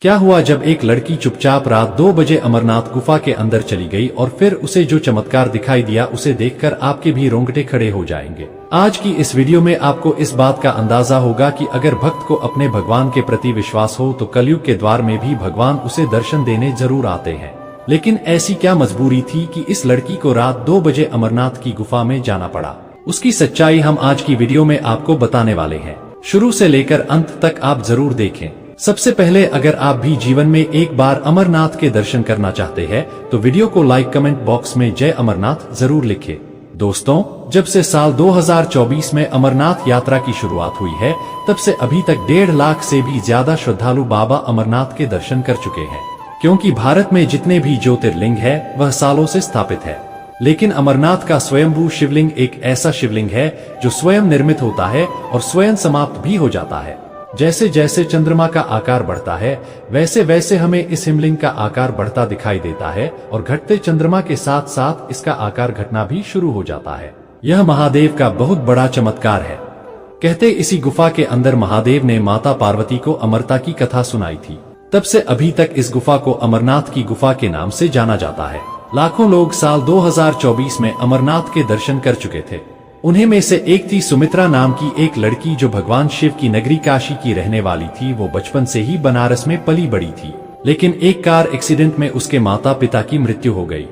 क्या हुआ जब एक लड़की चुपचाप रात 2 बजे अमरनाथ गुफा के अंदर चली गई और फिर उसे जो चमत्कार दिखाई दिया उसे देखकर आपके भी रोंगटे खड़े हो जाएंगे। आज की इस वीडियो में आपको इस बात का अंदाजा होगा कि अगर भक्त को अपने भगवान के प्रति विश्वास हो तो कलयुग के द्वार में भी भगवान उसे दर्शन देने जरूर आते हैं। लेकिन ऐसी क्या मजबूरी थी कि इस लड़की को रात 2 बजे अमरनाथ की गुफा में जाना पड़ा? उसकी सच्चाई हम आज की वीडियो में आपको बताने वाले हैं। शुरू से लेकर अंत तक आप जरूर देखें। सबसे पहले अगर आप भी जीवन में एक बार अमरनाथ के दर्शन करना चाहते हैं तो वीडियो को लाइक कमेंट बॉक्स में जय अमरनाथ जरूर लिखें। दोस्तों, जब से साल 2024 में अमरनाथ यात्रा की शुरुआत हुई है तब से अभी तक 1.5 लाख से भी ज्यादा श्रद्धालु बाबा अमरनाथ के दर्शन कर चुके हैं। क्योंकि भारत में जितने भी ज्योतिर्लिंग है वह सालों से स्थापित है, लेकिन अमरनाथ का स्वयंभू शिवलिंग एक ऐसा शिवलिंग है जो स्वयं निर्मित होता है और स्वयं समाप्त भी हो जाता है। जैसे जैसे चंद्रमा का आकार बढ़ता है वैसे वैसे हमें इस हिमलिंग का आकार बढ़ता दिखाई देता है और घटते चंद्रमा के साथ साथ इसका आकार घटना भी शुरू हो जाता है। यह महादेव का बहुत बड़ा चमत्कार है। कहते इसी गुफा के अंदर महादेव ने माता पार्वती को अमरता की कथा सुनाई थी। तब से अभी तक इस गुफा को अमरनाथ की गुफा के नाम से जाना जाता है। लाखों लोग साल 2024 में अमरनाथ के दर्शन कर चुके थे। उन्हीं में से एक थी सुमित्रा नाम की एक लड़की जो भगवान शिव की नगरी काशी की रहने वाली थी। वो बचपन से ही बनारस में पली बड़ी थी, लेकिन एक कार एक्सीडेंट में उसके माता पिता की मृत्यु हो गई।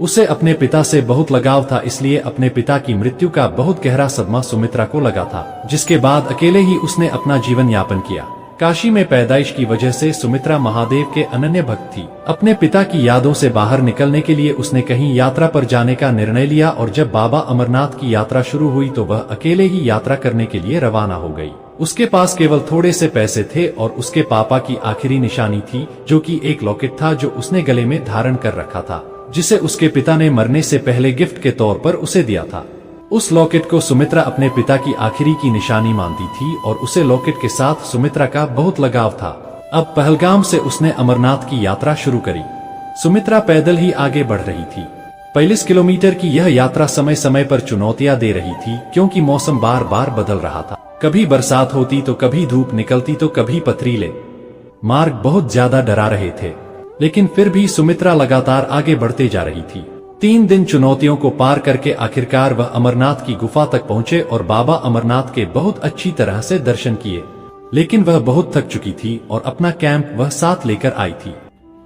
उसे अपने पिता से बहुत लगाव था, इसलिए अपने पिता की मृत्यु का बहुत गहरा सदमा सुमित्रा को लगा था, जिसके बाद अकेले ही उसने अपना जीवन यापन किया। काशी में पैदाइश की वजह से सुमित्रा महादेव के अनन्य भक्त थी। अपने पिता की यादों से बाहर निकलने के लिए उसने कहीं यात्रा पर जाने का निर्णय लिया और जब बाबा अमरनाथ की यात्रा शुरू हुई तो वह अकेले ही यात्रा करने के लिए रवाना हो गई। उसके पास केवल थोड़े से पैसे थे और उसके पापा की आखिरी निशानी थी जो कि एक लॉकेट था जो उसने गले में धारण कर रखा था, जिसे उसके पिता ने मरने से पहले गिफ्ट के तौर पर उसे दिया था। उस लॉकेट को सुमित्रा अपने पिता की आखिरी की निशानी मानती थी और उसे लॉकेट के साथ सुमित्रा का बहुत लगाव था। अब पहलगाम से उसने अमरनाथ की यात्रा शुरू करी। सुमित्रा पैदल ही आगे बढ़ रही थी। 45 किलोमीटर की यह यात्रा समय समय पर चुनौतियां दे रही थी, क्योंकि मौसम बार बार बदल रहा था। कभी बरसात होती तो कभी धूप निकलती तो कभी पथरीले मार्ग बहुत ज्यादा डरा रहे थे, लेकिन फिर भी सुमित्रा लगातार आगे बढ़ते जा रही थी। 3 दिन चुनौतियों को पार करके आखिरकार वह अमरनाथ की गुफा तक पहुंचे और बाबा अमरनाथ के बहुत अच्छी तरह से दर्शन किए। लेकिन वह बहुत थक चुकी थी और अपना कैंप वह साथ लेकर आई थी,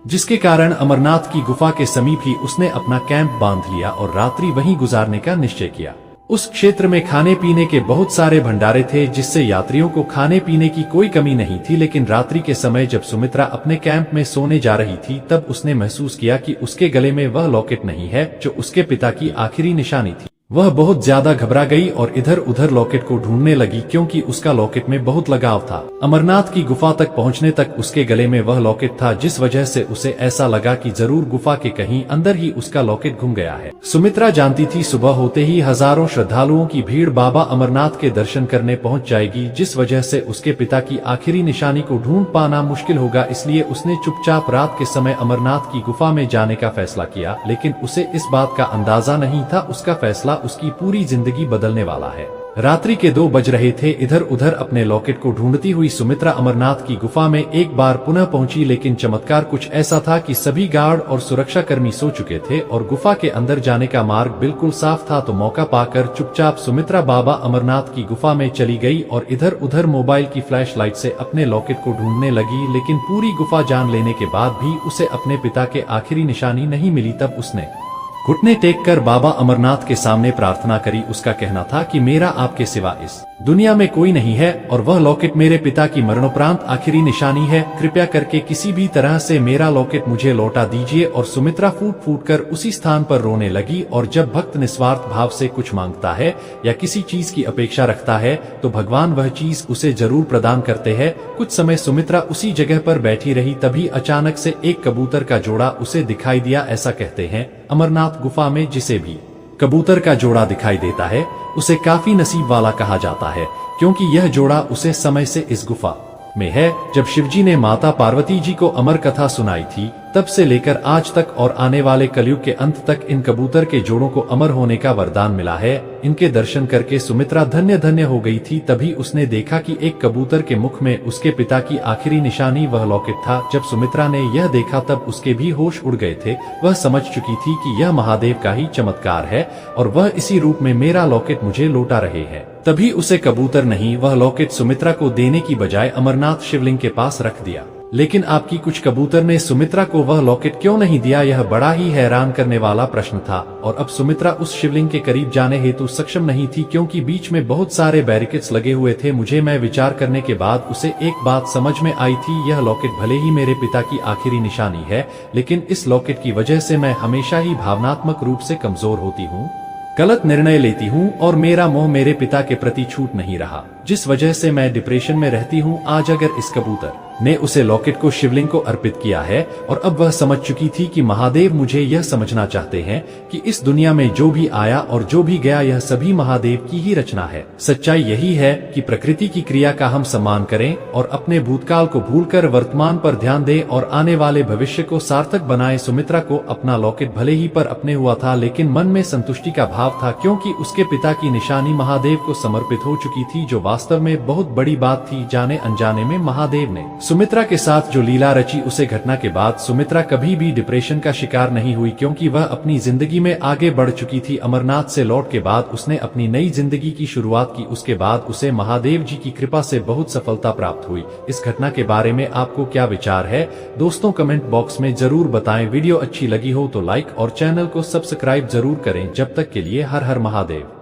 जिसके कारण अमरनाथ की गुफा के समीप ही उसने अपना कैंप बांध लिया और रात्रि वहीं गुजारने का निश्चय किया। उस क्षेत्र में खाने पीने के बहुत सारे भंडारे थे, जिससे यात्रियों को खाने पीने की कोई कमी नहीं थी। लेकिन रात्रि के समय जब सुमित्रा अपने कैंप में सोने जा रही थी तब उसने महसूस किया कि उसके गले में वह लॉकेट नहीं है जो उसके पिता की आखिरी निशानी थी। वह बहुत ज्यादा घबरा गई और इधर उधर लॉकेट को ढूंढने लगी, क्योंकि उसका लॉकेट में बहुत लगाव था। अमरनाथ की गुफा तक पहुंचने तक उसके गले में वह लॉकेट था, जिस वजह से उसे ऐसा लगा कि जरूर गुफा के कहीं अंदर ही उसका लॉकेट गुम गया है। सुमित्रा जानती थी सुबह होते ही हजारों श्रद्धालुओं की भीड़ बाबा अमरनाथ के दर्शन करने पहुंच जाएगी, जिस वजह से उसके पिता की आखिरी निशानी को ढूंढ पाना मुश्किल होगा। इसलिए उसने चुपचाप रात के समय अमरनाथ की गुफा में जाने का फैसला किया। लेकिन उसे इस बात का अंदाजा नहीं था उसका फैसला उसकी पूरी जिंदगी बदलने वाला है। रात्रि के 2 बज रहे थे। इधर उधर अपने लॉकेट को ढूंढती हुई सुमित्रा अमरनाथ की गुफा में एक बार पुनः पहुंची, लेकिन चमत्कार कुछ ऐसा था कि सभी गार्ड और सुरक्षा कर्मी सो चुके थे और गुफा के अंदर जाने का मार्ग बिल्कुल साफ था। तो मौका पाकर चुपचाप सुमित्रा बाबा अमरनाथ की गुफा में चली गई और इधर उधर मोबाइल की फ्लैश लाइट से अपने लॉकेट को ढूंढने लगी। लेकिन पूरी गुफा जान लेने के बाद भी उसे अपने पिता के आखिरी निशानी नहीं मिली। तब उसने घुटने टेक कर बाबा अमरनाथ के सामने प्रार्थना करी। उसका कहना था कि मेरा आपके सिवा इस दुनिया में कोई नहीं है और वह लॉकेट मेरे पिता की मरणोपरांत आखिरी निशानी है। कृपया करके किसी भी तरह से मेरा लॉकेट मुझे लौटा दीजिए। और सुमित्रा फूट फूट कर उसी स्थान पर रोने लगी। और जब भक्त निस्वार्थ भाव से कुछ मांगता है या किसी चीज की अपेक्षा रखता है तो भगवान वह चीज उसे जरूर प्रदान करते हैं। कुछ समय सुमित्रा उसी जगह पर बैठी रही, तभी अचानक से एक कबूतर का जोड़ा उसे दिखाई दिया। ऐसा कहते हैं अमरनाथ गुफा में जिसे भी कबूतर का जोड़ा दिखाई देता है उसे काफी नसीब वाला कहा जाता है, क्योंकि यह जोड़ा उसे समय से इस गुफा में है। जब शिवजी ने माता पार्वती जी को अमर कथा सुनाई थी तब से लेकर आज तक और आने वाले कलयुग के अंत तक इन कबूतर के जोड़ों को अमर होने का वरदान मिला है। इनके दर्शन करके सुमित्रा धन्य धन्य हो गई थी। तभी उसने देखा कि एक कबूतर के मुख में उसके पिता की आखिरी निशानी वह लॉकेट था। जब सुमित्रा ने यह देखा तब उसके भी होश उड़ गए थे। वह समझ चुकी थी कि यह महादेव का ही चमत्कार है और वह इसी रूप में मेरा लॉकेट मुझे लौटा रहे हैं। तभी उसे कबूतर नहीं, वह लॉकेट सुमित्रा को देने की बजाय अमरनाथ शिवलिंग के पास रख दिया। लेकिन आपकी कुछ कबूतर ने सुमित्रा को वह लॉकेट क्यों नहीं दिया? यह बड़ा ही हैरान करने वाला प्रश्न था। और अब सुमित्रा उस शिवलिंग के करीब जाने हेतु सक्षम नहीं थी, क्योंकि बीच में बहुत सारे बैरिकेड्स लगे हुए थे। मैं विचार करने के बाद उसे एक बात समझ में आई थी, यह लॉकेट भले ही मेरे पिता की आखिरी निशानी है, लेकिन इस लॉकेट की वजह से मैं हमेशा ही भावनात्मक रूप से कमजोर होती हूँ, गलत निर्णय लेती हूँ और मेरा मोह मेरे पिता के प्रति छूट नहीं रहा, जिस वजह से मैं डिप्रेशन में रहती हूँ। आज अगर इस कबूतर ने उसे लॉकेट को शिवलिंग को अर्पित किया है और अब वह समझ चुकी थी कि महादेव मुझे यह समझना चाहते हैं कि इस दुनिया में जो भी आया और जो भी गया यह सभी महादेव की ही रचना है। सच्चाई यही है कि प्रकृति की क्रिया का हम सम्मान करें और अपने भूतकाल को भूलकर वर्तमान पर ध्यान दें और आने वाले भविष्य को सार्थक बनाएं। सुमित्रा को अपना लॉकेट भले ही पर अपने हुआ था, लेकिन मन में संतुष्टि का भाव था, क्योंकि उसके पिता की निशानी महादेव को समर्पित हो चुकी थी, जो वास्तव में बहुत बड़ी बात थी। जाने अनजाने में महादेव ने सुमित्रा के साथ जो लीला रची, उसे घटना के बाद सुमित्रा कभी भी डिप्रेशन का शिकार नहीं हुई, क्योंकि वह अपनी जिंदगी में आगे बढ़ चुकी थी। अमरनाथ से लौट के बाद उसने अपनी नई जिंदगी की शुरुआत की। उसके बाद उसे महादेव जी की कृपा से बहुत सफलता प्राप्त हुई। इस घटना के बारे में आपको क्या विचार है दोस्तों? कमेंट बॉक्स में जरूर बताएं। वीडियो अच्छी लगी हो तो लाइक और चैनल को सब्सक्राइब जरूर करें। जब तक के लिए हर हर महादेव।